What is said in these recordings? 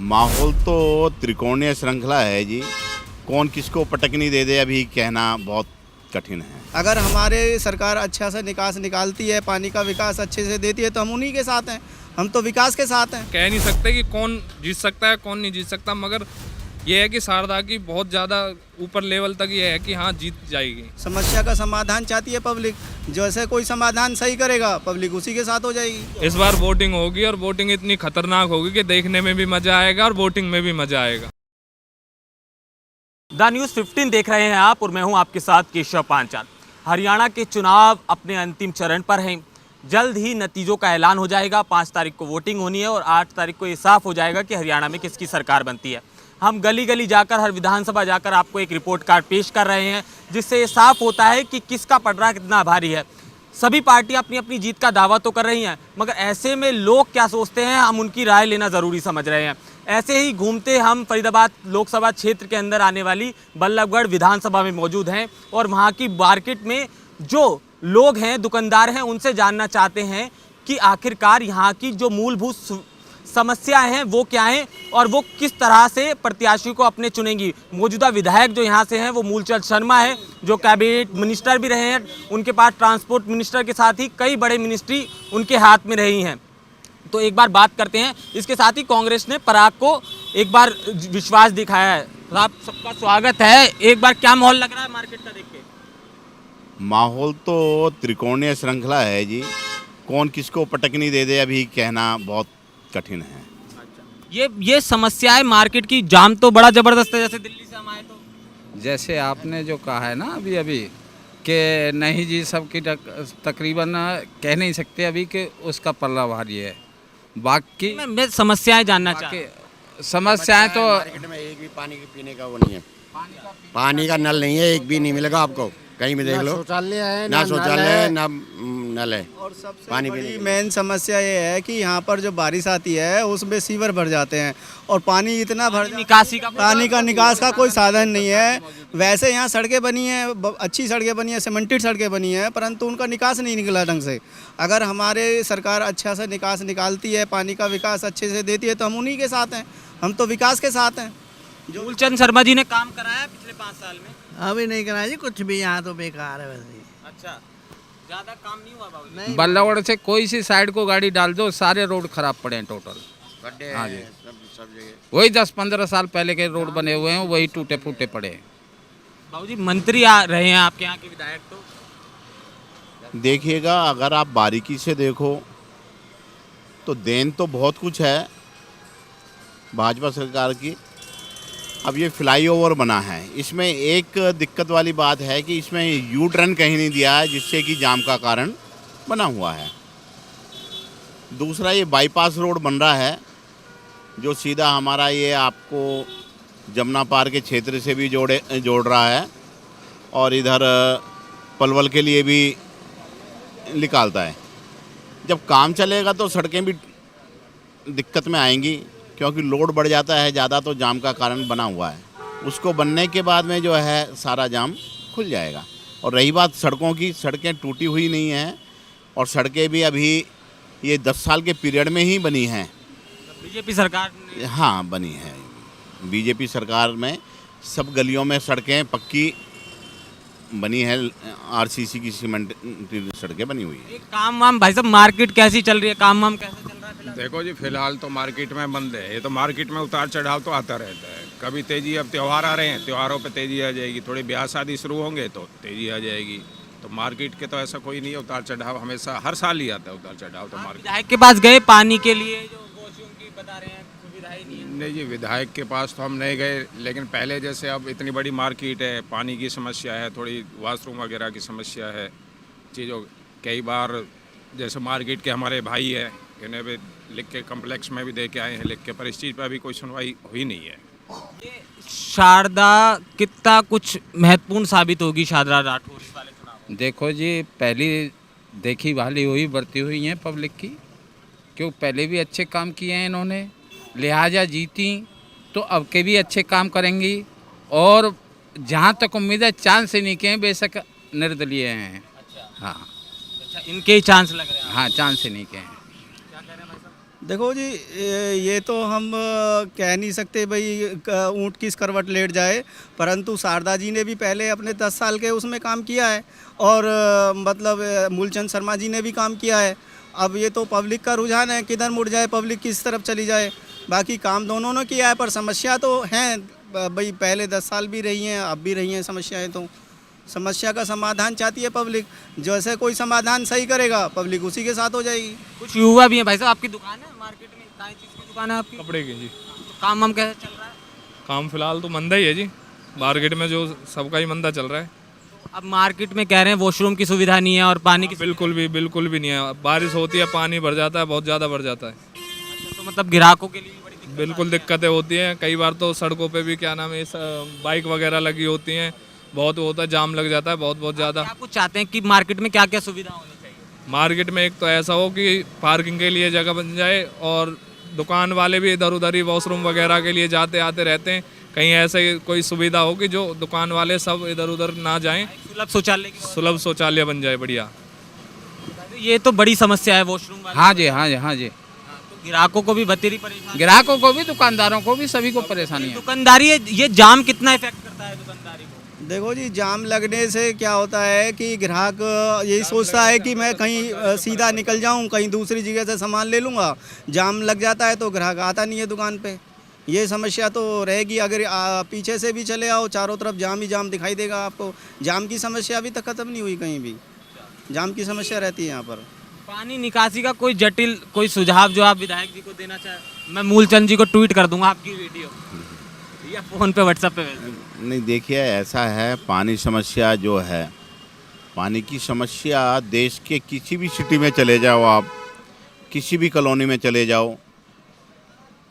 माहौल तो त्रिकोणीय श्रृंखला है जी। कौन किसको पटकनी दे दे अभी कहना बहुत कठिन है। अगर हमारे सरकार अच्छा से निकास निकालती है, पानी का विकास अच्छे से देती है तो हम उन्हीं के साथ हैं। हम तो विकास के साथ हैं। कह नहीं सकते कि कौन जीत सकता है कौन नहीं जीत सकता, मगर ये है कि शारदा की बहुत ज़्यादा ऊपर लेवल तक ये है कि हाँ जीत जाएगी। समस्या का समाधान चाहती है पब्लिक, जैसे कोई समाधान सही करेगा पब्लिक उसी के साथ हो जाएगी। इस बार वोटिंग होगी और वोटिंग इतनी खतरनाक होगी कि देखने में भी मज़ा आएगा और वोटिंग में भी मज़ा आएगा। द न्यूज़ 15 देख रहे हैं आप और मैं हूं आपके साथ केशव पांचाल। हरियाणा के चुनाव अपने अंतिम चरण पर हैं। जल्द ही नतीजों का ऐलान हो जाएगा। 5 तारीख को वोटिंग होनी है और 8 तारीख को ये साफ हो जाएगा कि हरियाणा में किसकी सरकार बनती है। हम गली गली जाकर, हर विधानसभा जाकर आपको एक रिपोर्ट कार्ड पेश कर रहे हैं, जिससे ये साफ होता है कि किसका पलड़ा कितना भारी है। सभी पार्टियां अपनी अपनी जीत का दावा तो कर रही हैं, मगर ऐसे में लोग क्या सोचते हैं हम उनकी राय लेना ज़रूरी समझ रहे हैं। ऐसे ही घूमते हम फरीदाबाद लोकसभा क्षेत्र के अंदर आने वाली बल्लभगढ़ विधानसभा में मौजूद हैं और वहाँ की मार्केट में जो लोग हैं, दुकानदार हैं, उनसे जानना चाहते हैं कि आखिरकार यहाँ की जो मूलभूत समस्याएं हैं वो क्या हैं और वो किस तरह से प्रत्याशी को अपने चुनेंगी। मौजूदा विधायक जो यहाँ से हैं वो मूलचंद शर्मा है, जो कैबिनेट मिनिस्टर भी रहे हैं। उनके पास ट्रांसपोर्ट मिनिस्टर के साथ ही कई बड़े मिनिस्ट्री उनके हाथ में रही हैं। तो एक बार बात करते हैं। इसके साथ ही कांग्रेस ने पराग को एक बार विश्वास दिखाया है। आप सबका स्वागत है। एक बार क्या माहौल लग रहा है मार्केट का देख के? माहौल तो त्रिकोणीय श्रृंखला है जी। कौन किसको पटकनी दे दे अभी कहना बहुत कठिन है। ये समस्या है मार्केट की। जाम तो बड़ा जबरदस्त है, जैसे दिल्ली से हम आए तो। जैसे आपने जो कहा है ना अभी कि नहीं जी, सबकी तकरीबन कह नहीं सकते अभी कि उसका पल्ला भारी है। बाकी मैं समस्याएं जानना चाहता। समस्याएं तो मार्केट में एक भी पानी के पीने का वो नहीं है। पानी का नल नहीं है, एक भी नहीं मिलेगा आपको कहीं भी देख लो। शौचालय है ना शौचालय है ना नल है। और सबसे पानी बड़ी मेन समस्या ये है कि यहाँ पर जो बारिश आती है उसमें सीवर भर जाते हैं और पानी इतना भर निकासी का पानी का निकास का कोई साधन नहीं है। वैसे यहाँ सड़कें बनी हैं, अच्छी सड़कें बनी हैं, सीमेंटेड सड़कें बनी हैं, परंतु उनका निकास नहीं निकला ढंग से। अगर हमारे सरकार अच्छा से निकास निकालती है, पानी का विकास अच्छे से देती है तो हम उन्हीं के साथ हैं। हम तो विकास के साथ हैं। मूलचंद शर्मा जी ने काम कराया पिछले 5 साल में? अभी नहीं कराया जी कुछ भी, यहाँ तो बेकार है वैसे ही। अच्छा, ज्यादा काम नहीं हुआ बाबू? बल्लभगढ़ से कोई सी साइड को गाड़ी डाल दो, सारे रोड खराब पड़े हैं टोटल। हाँ जी, सब जगह वही 10-15 साल पहले के रोड बने हुए हैं, वही टूटे फूटे पड़े हैं। बाबू जी, मंत्री आ रहे हैं आपके यहाँ के विधायक, तो देखिएगा, अगर आप बारीकी से देखो तो देन तो बहुत कुछ है भाजपा सरकार की। अब ये फ्लाईओवर बना है, इसमें एक दिक्कत वाली बात है कि इसमें यू टर्न कहीं नहीं दिया है, जिससे कि जाम का कारण बना हुआ है। दूसरा, ये बाईपास रोड बन रहा है जो सीधा हमारा ये आपको जमुना पार के क्षेत्र से भी जोड़ रहा है और इधर पलवल के लिए भी निकालता है। जब काम चलेगा तो सड़कें भी दिक्कत में आएंगी, क्योंकि लोड बढ़ जाता है ज़्यादा तो जाम का कारण बना हुआ है। उसको बनने के बाद में जो है सारा जाम खुल जाएगा। और रही बात सड़कों की, सड़कें टूटी हुई नहीं हैं और सड़कें भी अभी ये 10 साल के पीरियड में ही बनी हैं। बीजेपी सरकार ने? हाँ, बनी है। बीजेपी सरकार में सब गलियों में सड़कें पक्की बनी है, आरसीसी की सीमेंट सड़कें बनी हुई है। काम वाम भाई साहब, मार्केट कैसी चल रही है? काम वाम कैसे चल रहा है फिलहाल? देखो जी, फिलहाल तो मार्केट में बंद है। ये तो मार्केट में उतार चढ़ाव तो आता रहता है। कभी तेजी, अब त्यौहार आ रहे हैं, त्योहारों पे तेजी आ जाएगी, थोड़ी ब्याह शादी शुरू होंगे तो तेजी आ जाएगी। तो मार्केट के तो ऐसा कोई नहीं है, उतार चढ़ाव हमेशा हर साल ही आता है उतार चढ़ाव तो मार्केट। विधायक के पास गए पानी के लिए, जो वॉशरूम की बता रहे हैं सुविधा ही नहीं है? नहीं जी, विधायक के पास तो हम नहीं गए, लेकिन पहले जैसे अब इतनी बड़ी मार्केट है, पानी की समस्या है, थोड़ी वॉशरूम वगैरह की समस्या है चीज़ों। कई बार जैसे मार्केट के हमारे भाई हैं, इन्हें भी लिख के कम्प्लेक्स में भी दे के आए हैं लिख के, पर इस चीज़ पर अभी कोई सुनवाई हुई नहीं है। शारदा कितना कुछ महत्वपूर्ण साबित होगी शारदा राठौर इस वाले चुनाव? देखो जी, पहली देखी भाली हुई बढ़ती हुई हैं पब्लिक की, क्यों पहले भी अच्छे काम किए हैं इन्होंने, लिहाजा जीती तो अब के भी अच्छे काम करेंगी। और जहाँ तक उम्मीद है, चांस से नहीं किए, बेशक निर्दलीय हैं। अच्छा, हाँ अच्छा, इनके ही चांस लग रहे हैं? हाँ, चांस से नहीं किए हैं। क्या कह रहे हैं भाई साहब? देखो जी, ये तो हम कह नहीं सकते भाई ऊँट किस करवट लेट जाए, परंतु शारदा जी ने भी पहले अपने 10 साल के उसमें काम किया है और मतलब मूलचंद शर्मा जी ने भी काम किया है। अब ये तो पब्लिक का रुझान है, किधर मुड़ जाए पब्लिक, किस तरफ चली जाए। बाकी काम दोनों ने किया है, पर समस्या तो हैं भाई, पहले 10 साल भी रही हैं, अब भी रही हैं समस्याएं। तो समस्या का समाधान चाहती है पब्लिक, जैसे कोई समाधान सही करेगा पब्लिक उसी के साथ हो जाएगी। कुछ युवा भी हैं भाई साहब, आपकी दुकान है मार्केट में, क्या चीज़ की दुकान है आपकी? कपड़े की जी। तो काम वाम कैसे चल रहा है? काम फिलहाल तो मंदा ही है जी, मार्केट में जो सबका ही मंदा चल रहा है। अब मार्केट में कह रहे हैं वॉशरूम की सुविधा नहीं है और पानी की बिल्कुल भी नहीं है। बारिश होती है, पानी भर जाता है, बहुत ज़्यादा भर जाता है। तो मतलब ग्राहकों के लिए भी बड़ी दिक्कत बिल्कुल दिक्कतें होती हैं। कई बार तो सड़कों पे भी क्या नाम है, बाइक वगैरह लगी होती हैं, बहुत होता है, जाम लग जाता है बहुत ज़्यादा। आप कुछ चाहते हैं कि मार्केट में क्या क्या सुविधा होनी चाहिए? मार्केट में एक तो ऐसा हो कि पार्किंग के लिए जगह बन जाए, और दुकान वाले भी इधर उधर ही वॉशरूम वगैरह के लिए जाते आते रहते हैं। कहीं ऐसे कोई सुविधा हो कि जो दुकान वाले सब इधर उधर ना जाएं, सुलभ शौचालय की सुलभ शौचालय बन जाए बढ़िया। ये तो बड़ी समस्या है वॉशरूम वाली। हाँ जी, हाँ जी, हाँ जी। तो ग्राहकों को भी बतेरी परेशानी, ग्राहकों को भी, दुकानदारों को भी, सभी को परेशानी है। दुकानदारी ये जाम कितना इफेक्ट करता है दुकानदारी को? देखो जी, जाम लगने से क्या होता है कि ग्राहक यही सोचता है कि मैं कहीं सीधा निकल जाऊं, कहीं दूसरी जगह से सामान ले लूँगा। जाम लग जाता है तो ग्राहक आता नहीं है दुकान पे। ये समस्या तो रहेगी। अगर पीछे से भी चले आओ, चारों तरफ जाम ही जाम दिखाई देगा आपको। जाम की समस्या अभी तक ख़त्म नहीं हुई, कहीं भी जाम की समस्या रहती है यहाँ पर। पानी निकासी का कोई जटिल कोई सुझाव जो आप विधायक जी को देना चाहें? मैं मूलचंद जी को ट्वीट कर दूंगा आपकी वीडियो, या फ़ोन पे व्हाट्सएप पे भेज दूंगा। नहीं, देखिए ऐसा है, पानी समस्या जो है, पानी की समस्या देश के किसी भी सिटी में चले जाओ आप, किसी भी कॉलोनी में चले जाओ,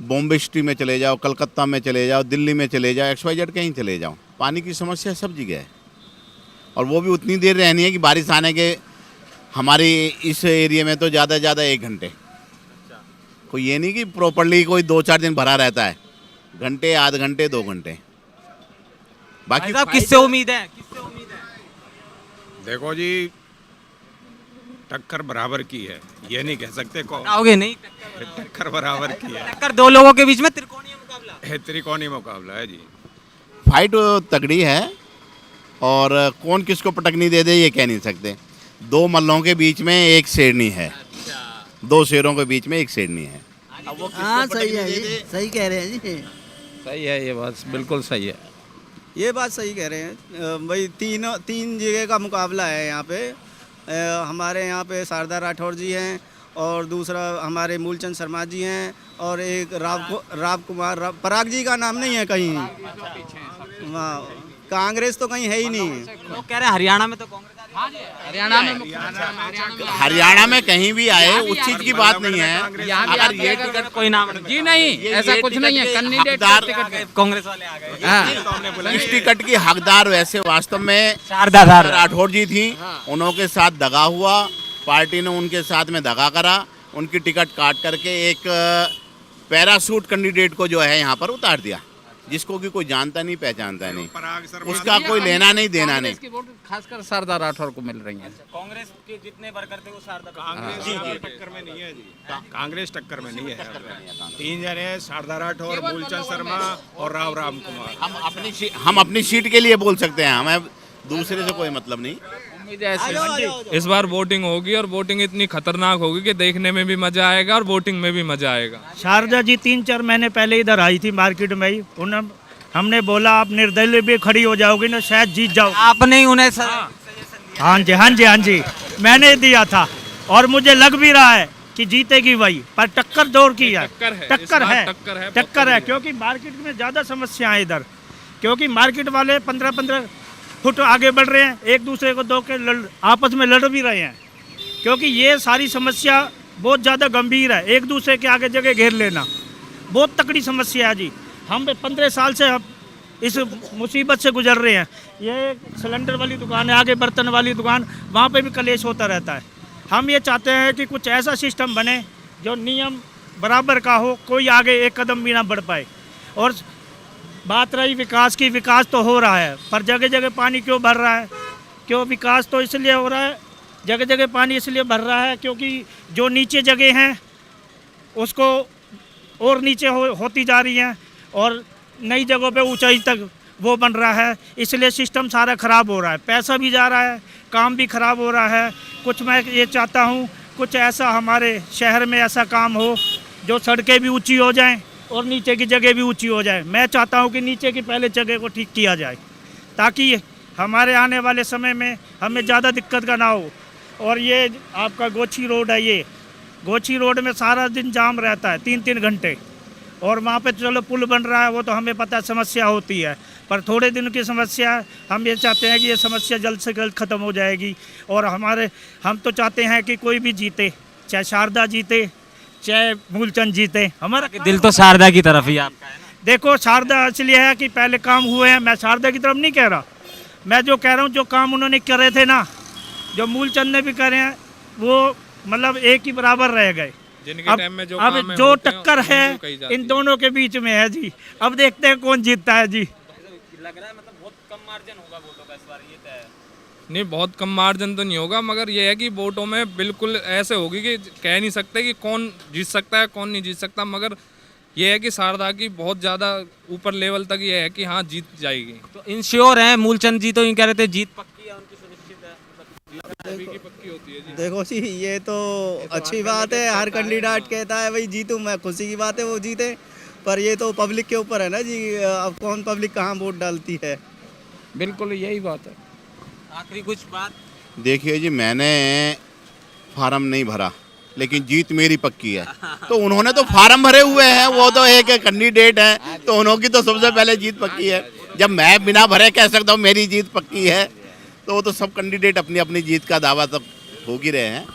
बॉम्बे सिटी में चले जाओ, कलकत्ता में चले जाओ, दिल्ली में चले जाओ, XYZ कहीं चले जाओ, पानी की समस्या सब जगह है। और वो भी उतनी देर रहनी है कि बारिश आने के, हमारी इस एरिया में तो ज़्यादा से ज़्यादा 1 घंटे। कोई ये नहीं कि प्रॉपरली कोई 2-4 दिन भरा रहता है, घंटे, आध घंटे, 2 घंटे। भाई साहब किससे उम्मीद है, किससे उम्मीद है? देखो जी, टक्कर बराबर की है, ये नहीं कह सकते कौन आओगे नहीं? टक्कर बराबर की है। टक्कर दो लोगों के बीच में त्रिकोणीय मुकाबला है, त्रिकोणीय मुकाबला है जी। फाइट तगड़ी है, और कौन किसको पटकनी दे दे ये कह नहीं सकते। 2 मल्लों के बीच में एक शेरनी है, 2 शेरों के बीच में एक शेरनी है। हाँ सही है जी, सही कह रहे हैं जी। सही है, ये बात बिल्कुल सही है। ये बात सही कह रहे हैं भाई। तीन जगह का मुकाबला है यहाँ पे। हमारे यहाँ पे शारदा राठौर जी हैं, और दूसरा हमारे मूलचंद शर्मा जी हैं, और एक राव कुमार पराग जी का नाम नहीं है कहीं। वहाँ कांग्रेस तो कहीं है ही नहीं। लोग कह रहे हैं हरियाणा में तो कांग्रेस, हरियाणा में कहीं भी आए उस चीज की बात नहीं है। अगर ये टिकट कोई नाम जी नहीं, ऐसा कुछ नहीं है। कैंडिडेट कांग्रेस वाले आ गए। हाँ, इस टिकट की हकदार वैसे वास्तव में शारदा राठौर जी थी। उन्होंने साथ दगा हुआ, पार्टी ने उनके साथ में दगा करा, उनकी टिकट काट करके एक पैराशूट कैंडिडेट को जो है यहाँ पर उतार दिया, जिसको कि कोई जानता नहीं पहचानता नहीं, उसका कोई लेना नहीं देना नहीं। इसकी वोट खासकर शारदा राठौर को मिल रही है। कांग्रेस के जितने वर्कर थे वो शारदा टक्कर में नहीं है जी, कांग्रेस टक्कर में नहीं है। 3 जने, शारदा राठौर, मूलचंद शर्मा और राम कुमार। हम अपनी सीट के लिए बोल सकते हैं, हमें दूसरे से कोई मतलब नहीं। इस बार वोटिंग होगी, और वोटिंग इतनी खतरनाक होगी कि देखने में भी मजा आएगा और वोटिंग में भी मजा आएगा। शारदा जी 3-4 महीने पहले इधर आई थी मार्केट में ही। हमने बोला आप निर्दलीय भी खड़ी हो जाओगी ना, शायद जीत जाओ। आपने ही उन्हें हाँ जी, हाँ जी, हाँ जी, मैंने दिया था, और मुझे लग भी रहा है कि जीतेगी वही। पर टक्कर दौड़ की है, टक्कर है, क्योंकि मार्केट में ज़्यादा समस्या है इधर। क्योंकि मार्केट वाले 15-15 फुट आगे बढ़ रहे हैं, एक दूसरे को दो के आपस में लड़ भी रहे हैं। क्योंकि ये सारी समस्या बहुत ज़्यादा गंभीर है। एक दूसरे के आगे जगह घेर लेना बहुत तकड़ी समस्या है जी। हम 15 साल से इस मुसीबत से गुजर रहे हैं। ये सिलेंडर वाली दुकान है, आगे बर्तन वाली दुकान, वहाँ पे भी कलेश होता रहता है। हम ये चाहते हैं कि कुछ ऐसा सिस्टम बने जो नियम बराबर का हो, कोई आगे एक कदम भी ना बढ़ पाए। और बात रही विकास की, विकास तो हो रहा है, पर जगह जगह पानी क्यों भर रहा है? क्यों विकास तो इसलिए हो रहा है, जगह जगह पानी इसलिए भर रहा है क्योंकि जो नीचे जगह हैं उसको और नीचे होती जा रही हैं और नई जगहों पे ऊंचाई तक वो बन रहा है, इसलिए सिस्टम सारा ख़राब हो रहा है, पैसा भी जा रहा है, काम भी ख़राब हो रहा है। कुछ मैं ये चाहता हूँ कुछ ऐसा हमारे शहर में ऐसा काम हो जो सड़कें भी ऊंची हो जाएं और नीचे की जगह भी ऊंची हो जाए। मैं चाहता हूँ कि नीचे की पहले जगह को ठीक किया जाए ताकि हमारे आने वाले समय में हमें ज़्यादा दिक्कत का ना हो। और ये आपका गोची रोड है, ये गोची रोड में सारा दिन जाम रहता है 3-3 घंटे, और वहाँ पे चलो पुल बन रहा है, वो तो हमें पता है समस्या होती है, पर थोड़े दिन की समस्या हम ये चाहते हैं कि ये समस्या जल्द से जल्द ख़त्म हो जाएगी। और हम तो चाहते हैं कि कोई भी जीते, चाहे शारदा जीते चाहे मूलचंद जीते, हमारा दिल तो शारदा की तरफ ही आपका है ना। देखो शारदा इसलिए है कि पहले काम हुए हैं, मैं शारदा की तरफ नहीं कह रहा, मैं जो कह रहा हूँ जो काम उन्होंने करे थे ना, जो मूलचंद ने भी करे हैं, वो मतलब एक ही बराबर रह गए। जिनके टाइम में जो अब काम जो होते हैं, टक्कर है उनको कही जाती इन दोनों के बीच में है जी। अब देखते हैं कौन जीतता है जी। लग रहा है मतलब बहुत कम मार्जिन होगा वोटों का इस बार, ये तय है। नहीं, बहुत कम मार्जिन तो नहीं होगा, मगर ये है कि वोटों में बिल्कुल ऐसे होगी कि कह नहीं सकते कि कौन जीत सकता है कौन नहीं जीत सकता, मगर ये है कि शारदा की बहुत ज़्यादा ऊपर लेवल तक ये है कि हाँ जीत जाएगी। तो इंश्योर हैं मूलचंद जी, तो यूँ कह रहे थे जीत पक्की है उनकी, सुनिश्चित है, अभी की पक्की होती है जी। देखो जी ये तो अच्छी बात है, हर कैंडिडेट कहता है भाई जीतूं मैं, खुशी की बात है वो जीते, पर ये तो पब्लिक के ऊपर है ना जी, अब कौन पब्लिक कहाँ वोट डालती है। बिल्कुल यही बात है। आखिरी कुछ बात। देखिए जी, मैंने फार्म नहीं भरा लेकिन जीत मेरी पक्की है। तो उन्होंने तो फार्म भरे हुए हैं, वो तो एक कैंडिडेट है, तो उन्होंने तो सबसे पहले जीत पक्की है। जब मैं बिना भरे कह सकता हूँ मेरी जीत पक्की है, तो वो तो सब कैंडिडेट अपनी अपनी जीत का दावा तो हो ही रहे हैं।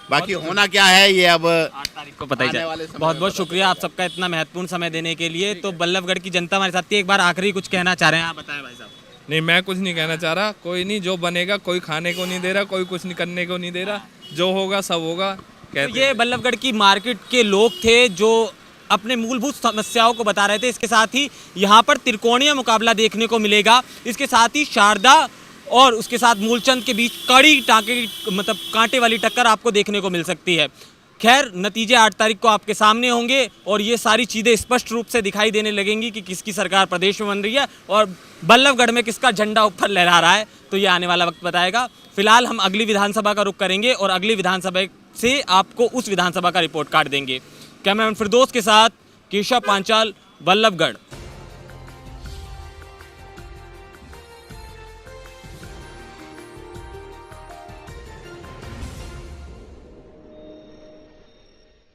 बाकी होना क्या है ये अब 8 तारीख को पता ही आने जाए। वाले समय बहुत में बहुत पता शुक्रिया आप सबका इतना महत्वपूर्ण समय देने के लिए। तो बल्लभगढ़ की जनता हमारे साथ थी, एक बार आखिरी कुछ कहना चाह रहे हैं आप, बताएं भाई साहब। नहीं, मैं कुछ नहीं कहना चाह रहा, कोई नहीं, जो बनेगा, कोई खाने को नहीं दे रहा, कोई कुछ नहीं करने को नहीं दे रहा, जो होगा सब होगा। तो ये बल्लभगढ़ की मार्केट के लोग थे जो अपने मूलभूत समस्याओं को बता रहे थे। इसके साथ ही यहाँ पर त्रिकोणीय मुकाबला देखने को मिलेगा। इसके साथ ही शारदा और उसके साथ मूलचंद के बीच कड़ी टाँके मतलब कांटे वाली टक्कर आपको देखने को मिल सकती है। खैर, नतीजे 8 तारीख को आपके सामने होंगे और ये सारी चीज़ें स्पष्ट रूप से दिखाई देने लगेंगी कि किसकी सरकार प्रदेश में बन रही है और बल्लभगढ़ में किसका झंडा ऊपर लहरा रहा है। तो ये आने वाला वक्त बताएगा। फिलहाल हम अगली विधानसभा का रुख करेंगे और अगली विधानसभा से आपको उस विधानसभा का रिपोर्ट कार्ड देंगे। कैमरामैन फिरदौस के साथ केशव पांचाल, बल्लभगढ़।